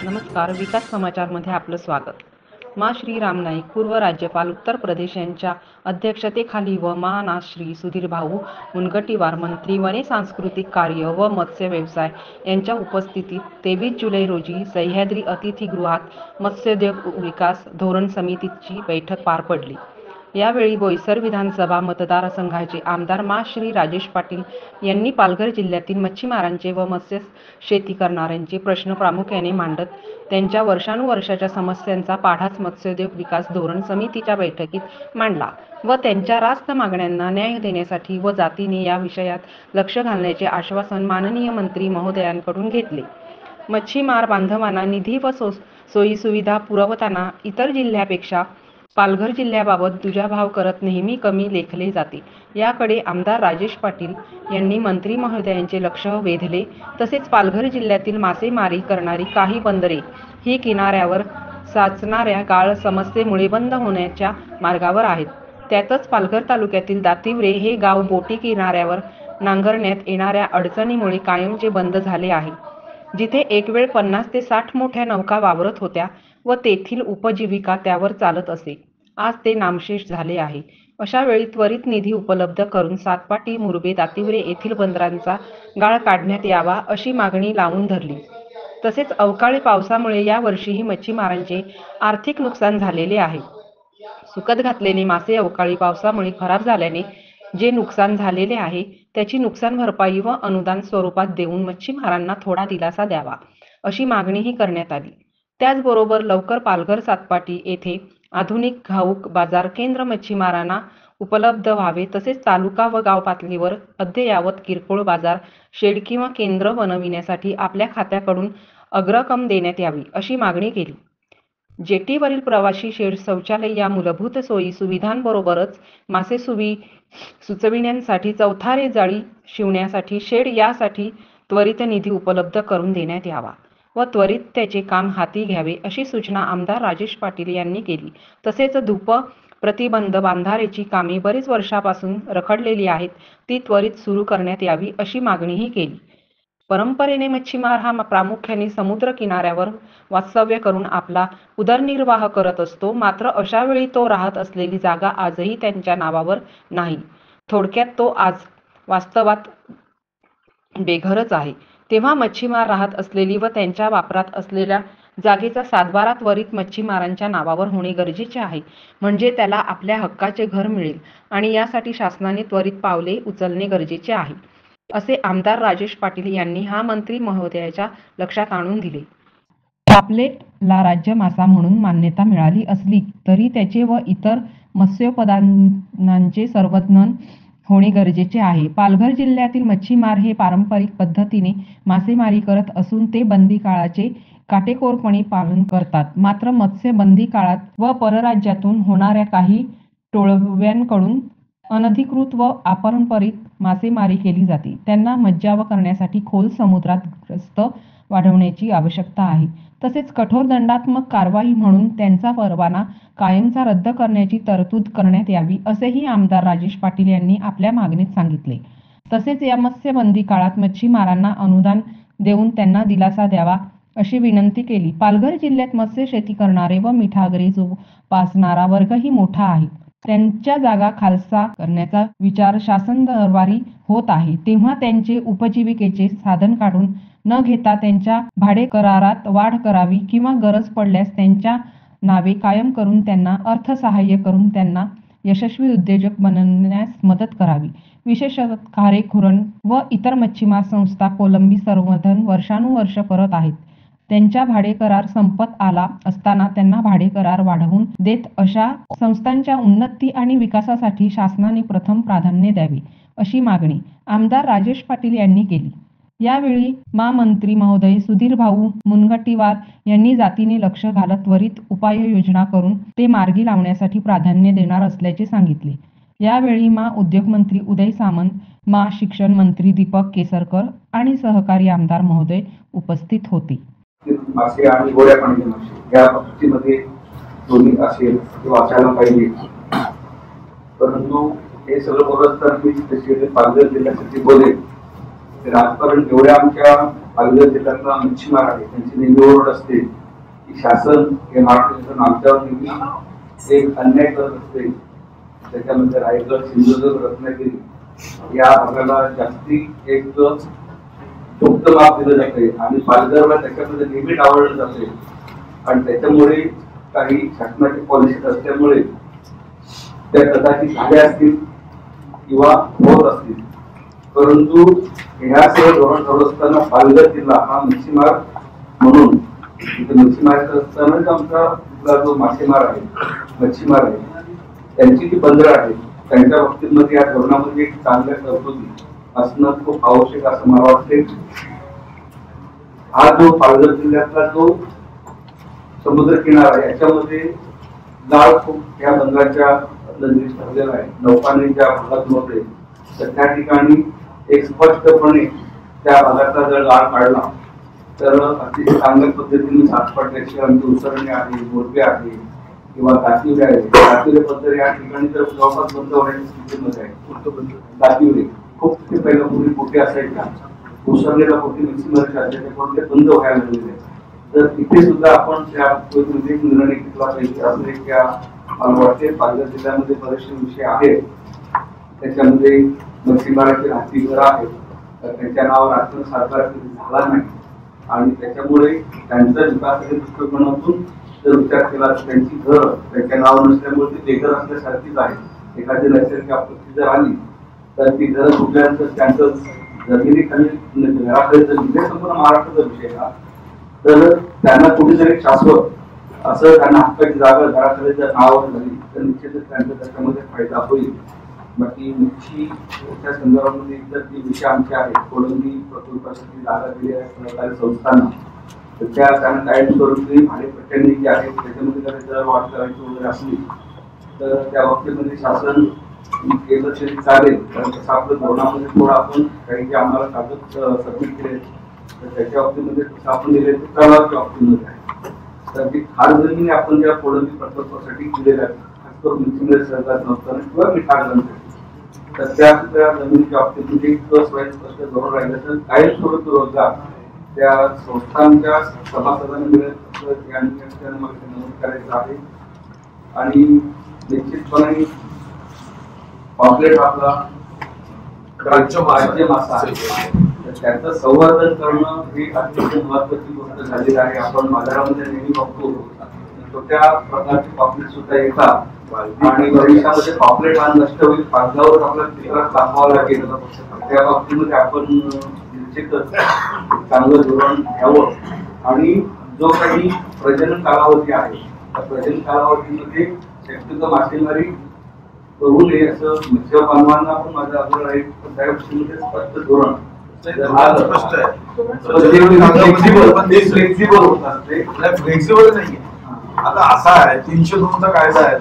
नमस्कार. विकास समाचारमध्ये आपलं स्वागत. मा. श्री राम नाईक, पूर्व राज्यपाल उत्तर प्रदेश यांच्या अध्यक्षतेखाली व मा. ना. श्री सुधीरभाऊ मुनगंटीवार, मंत्री वने, सांस्कृतिक कार्य व मत्स्य व्यवसाय यांच्या उपस्थितीत 23 जुलै रोजी सह्याद्री अतिथीगृहात मत्स्योद्योग विकास धोरण समितीची बैठक पार पडली. यावेळी बोईसर विधानसभा मतदारसंघाचे आमदार मा. श्री राजेश पाटील यांनी पालघर जिल्ह्यातील मच्छीमारांचे व मत्स्य शेती करणाऱ्यांचे प्रश्न प्रामुख्याने मांडत त्यांच्या वर्षानुवर्षाच्या समस्यांचा पाढाच मत्स्योद्योग विकास धोरण समितीच्या बैठकीत मांडला व त्यांच्या रास्त मागण्यांना न्याय देण्यासाठी व जातीने या विषयात लक्ष घालण्याचे आश्वासन माननीय मंत्री महोदयांकडून घेतले. मच्छीमार बांधवांना निधी व सोयीसुविधा पुरवताना इतर जिल्ह्यापेक्षा पालघर जिल्ह्याबाबत दुजाभाव करत नेहमी कमी लेखले जाते. याकडे आमदार राजेश पाटील यांनी मंत्री महोदयांचे लक्ष वेधले. तसेच पालघर जिल्ह्यातील मासेमारी करणारी काही बंदरे ही किनाऱ्यावर साचणाऱ्या गाळ समस्येमुळे बंद होण्याच्या मार्गावर आहेत. त्यातच पालघर तालुक्यातील दातिवरे हे गाव बोटी किनाऱ्यावर नांगरण्यात येणाऱ्या अडचणीमुळे कायमचे बंद झाले आहे. जिथे एक वेळ 50 ते 60 मोठ्या नौका वावरत होत्या व तेथील उपजीविका त्यावर चालत असे, आज ते नामशेष झाले आहे. अशा वेळी त्वरित निधी उपलब्ध करून सातपाटी, मुरबे, दातिवरे येथील बंदरांचा गाळ काढण्यात यावा अशी मागणी लावून धरली. तसेच अवकाळी पावसामुळे यावर्षीही मच्छीमारांचे आर्थिक नुकसान झालेले आहे. सुकत घातलेले मासे अवकाळी पावसामुळे खराब झाल्याने जे नुकसान झालेले आहे त्याची नुकसान भरपाई व अनुदान स्वरूपात देऊन मच्छीमारांना थोडा दिलासा द्यावा अशी मागणीही करण्यात आली. त्याचबरोबर लवकर पालघर सातपाटी येथे आधुनिक घाऊक बाजार केंद्र मच्छीमारांना उपलब्ध व्हावे. तसेच तालुका व गाव पातळीवर अद्ययावत किरकोळ बाजार शेड किंवा केंद्र बनविण्यासाठी आपल्या खात्याकडून अग्रक्कम देण्यात यावी अशी मागणी केली. जेटीवरील प्रवासी शेड, शौचालय या मूलभूत सोयी सुविधांबरोबरच मासे सुचविण्यासाठी चौथारे जाळी शिवण्यासाठी शेड यासाठी त्वरित निधी उपलब्ध करून देण्यात यावा व त्वरित त्याचे काम हाती घ्यावे अशी सूचना आमदार राजेश पाटील यांनी केली. तसेच धूप प्रतिबंध बांधारेची कामे बरीच वर्षापासून रखडलेली आहेत, ती त्वरित सुरू करण्यात यावी अशी मागणीही केली. परंपरेने मच्छीमार हा प्रामुख्याने समुद्र किनाऱ्यावर वास्तव्य करून आपला उदरनिर्वाह करत असतो. मात्र अशा वेळी तो राहत असलेली जागा आजही त्यांच्या नावावर नाही. थोडक्यात तो आज वास्तवात बेघरच आहे. तेव्हा मच्छीमार राहत असलेली व त्यांच्या वापरात असलेल्या जागेचा सातबारा त्वरित मच्छीमारांच्या नावावर होणे गरजेचे आहे. म्हणजे त्याला आपल्या हक्काचे घर मिळेल आणि यासाठी शासनाने त्वरित पावले उचलणे गरजेचे आहे, असे आमदार राजेश पाटील यांनी हा मंत्री महोदयाच्या लक्षात आणून दिले. पापलेटला राज्य मासा म्हणून मान्यता मिळाली असली तरी त्याचे व इतर मत्स्योत्पादनांचे संवर्धन होणे गरजेचे आहे. पालघर जिल्ह्यातील मच्छीमार हे पारंपरिक पद्धतीने मासेमारी करत असून ते बंदी काळाचे काटेकोरपणे पालन करतात. मात्र मत्स्य बंदी काळात व परराज्यातून होणाऱ्या काही टोळक्यांकडून अनधिकृत व अपारंपरिक मासेमारी केली जाते. त्यांना मज्जाव करण्यासाठी खोल समुद्रात गस्त वाढवण्याची आवश्यकता आहे. तसेच कठोर दंडात्मक कारवाई म्हणून त्यांचा परवाना कायमचा रद्द करण्याची तरतूद करण्यात यावी असेही आमदार राजेश पाटील यांनी आपल्या मागणीत सांगितले. तसेच या मत्स्यबंदी काळात मच्छीमारांना अनुदान देऊन त्यांना दिलासा द्यावा अशी विनंती केली. पालघर जिल्ह्यात मत्स्य शेती करणारे व मिठागरी जोपासणारा वर्गही मोठा आहे. त्यांच्या जागा खालसा करण्याचा विचार शासन दरबारी होत आहे. तेव्हा त्यांचे उपजीविकेचे साधन काढून न घेता त्यांच्या भाडे करारात वाढ करावी किंवा गरज पडल्यास त्यांच्या नावे कायम करून त्यांना अर्थसहाय्य करून त्यांना यशस्वी उद्योजक बनण्यास मदत करावी. विशेषतः खारे खुरण व इतर मच्छीमार संस्था कोलंबी संवर्धन वर्षानुवर्ष करत आहेत. त्यांच्या भाडेकरार संपत आला असताना त्यांना भाडेकरार वाढवून देत अशा संस्थांच्या उन्नती आणि विकासासाठी शासनाने प्रथम प्राधान्य द्यावे अशी मागणी आमदार राजेश पाटील यांनी केली. यावेळी मंत्री महोदय सुधीरभाऊ मुनगंटीवार यांनी जातीने लक्ष घालत त्वरित उपाययोजना करून ते मार्गी लावण्यासाठी प्राधान्य देणार असल्याचे सांगितले. यावेळी उद्योग मंत्री उदय सामंत, शिक्षण मंत्री दीपक केसरकर आणि सहकारी आमदार महोदय उपस्थित होते. मासे आणि गोड्या पाण्याचे मासे या बाबतीमध्ये दोन्ही असेल वाचायला पाहिजे, परंतु हे सगळं बोलत असताना पालघर जिल्ह्यासाठी बोलेल राजकारण एवढ्या आमच्या पालघर जिल्ह्यातला मच्छीमार आहे त्यांची नेहमी ओरड असते की शासन हे महाराष्ट्र शासन आमच्यावर नेहमी एक अन्याय करत असते. त्याच्यामध्ये रायगड, सिंधुदुर्ग, रत्नागिरी या भागाला जास्ती एक चोक्त माप दिलं जाते आणि पालघरला त्याच्यामध्ये नेहमी डावळलं जाते आणि त्याच्यामुळे काही शासनाची पॉलिसी असल्यामुळे त्या कदाचित झाल्या असतील किंवा होत असतील. परंतु ह्या सर्व धोरण ठरवत असताना पालघर जिल्हा हा मच्छीमार म्हणून इथे मच्छीमार असतानाच आमचा तिथला जो मासेमार आहे, मच्छीमार आहे, त्यांची जी बंदरं आहेत त्यांच्या बाबतीमध्ये या धोरणामध्ये एक चांगल्या तरतुदी असणं खूप आवश्यक असं मला वाटते. हा जो पालघर जिल्ह्यातला जो समुद्र किनारा आहे याच्यामध्ये जाळ खूप या बंदराच्या नजरेस ठरलेला आहे. नौकांनी ज्या भागात होते तर त्या ठिकाणी एक स्पष्टपणे त्या भागाचा जर गाळ काढला तर अतिशय चांगल्या पद्धतीने सातपाट्याची आमची उसरणी आहे, मोरबी आहे किंवा दातिवरे आहे. दातिवरे बंदर या ठिकाणी तर जवळपास बंद होण्याच्या स्थितीमध्ये आहे. दातिवरे खूप ते पहिला पूर्वी पोटी असायच्या, उसरलेला पोटी मच्छीमाराच्या असायच्या पण ते बंद व्हायला लागलेले आहे. तर इथे सुद्धा आपण त्या बाबतीमध्ये निर्णय घेतला पाहिजे असं एक मला वाटते. पालघर जिल्ह्यामध्ये बरेचसे विषय आहेत त्याच्यामध्ये मच्छीमाराचे राहती घर आहेत तर त्यांच्या नावावर आजपर्यंत सरकार झाला नाही आणि त्याच्यामुळे त्यांचा विकासाच्या दृष्टिकोनातून जर विचार केला तर त्यांची घर त्यांच्या नावावर नसल्यामुळे ती बेघर असल्यासारखीच आहे. एखादी नैसर्गिक आपत्ती जर आली तर ती घर फुटल्यानंतर त्यांचं जमिनीखाली घराखाली जमीन संपूर्ण महाराष्ट्राचा विषय हा. तर त्यांना कुठेतरी शाश्वत असं त्यांना हक्काची जागा घराखाली जर नावावर झाली तर निश्चितच त्यांचा त्याच्यामध्ये फायदा होईल. बाकी मच्छीच्या संदर्भामध्ये इतर जे विषय आमचे आहेत, कोळंबी प्रकल्पासाठी जागा दिली आहे सहकारी संस्थांना तर त्या त्यांना कायमस्वरूपी भाडेपट्ट्यांनी जे आहेत त्याच्यामध्ये जर दर वाढ करायची वगैरे असली तर त्या बाबतीमध्ये शासन केलं तरी चालेल. कारण तसं आपल्या धोरणामध्ये थोडं आपण काही जे आम्हाला कागद सबमिट केले तर त्याच्या बाबतीमध्ये तसं आपण दिले तर तलावाच्या बाबतीमध्ये आहे. तर ती खार जमिनी आपण ज्या कोळंबी प्रकल्पासाठी दिलेल्या आहेत खास करून मिथिलेल्या सहकार संस्थांना किंवा मिठागरांसाठी तर त्या जमिनीच्या बाबतीमध्ये एक स्वयंस्पष्ट धोरण राहिलं तर कायमस्वरूपी रोजगार त्या संस्थांच्या सभासदांना मिळेल या निमित्तानं मला नमूद करायचं आहे. आणि निश्चितपणे पॉम्पलेट आपला राज्य मासा आहे तर त्याचं संवर्धन करणं ही अतिशय महत्वाची गोष्ट झालेली आहे. आपण बाजारामध्ये नेहमी बघतो छोट्या प्रकारचे पॉम्पलेट सुद्धा येतात आणि भविष्यामध्ये पॉम्पलेट हा नष्ट होईल कागदावर आपल्याला चित्रात दाखवावं लागेल. त्या बाबतीमध्ये आपण निश्चितच चांगलं धोरण घ्यावं आणि जो काही प्रजनन कालावधी आहे त्या प्रजनन कालावधीमध्ये शक्यतो मासेमारी करू नये असं मत्स्य बांधवांना पण माझं आग्रह आहे. पण त्या गोष्टीमध्ये स्पष्ट धोरण फ्लेक्झिबल होत असते. फ्लेक्झिबल नाहीये. आता असा आहे 302 चा कायदा आहे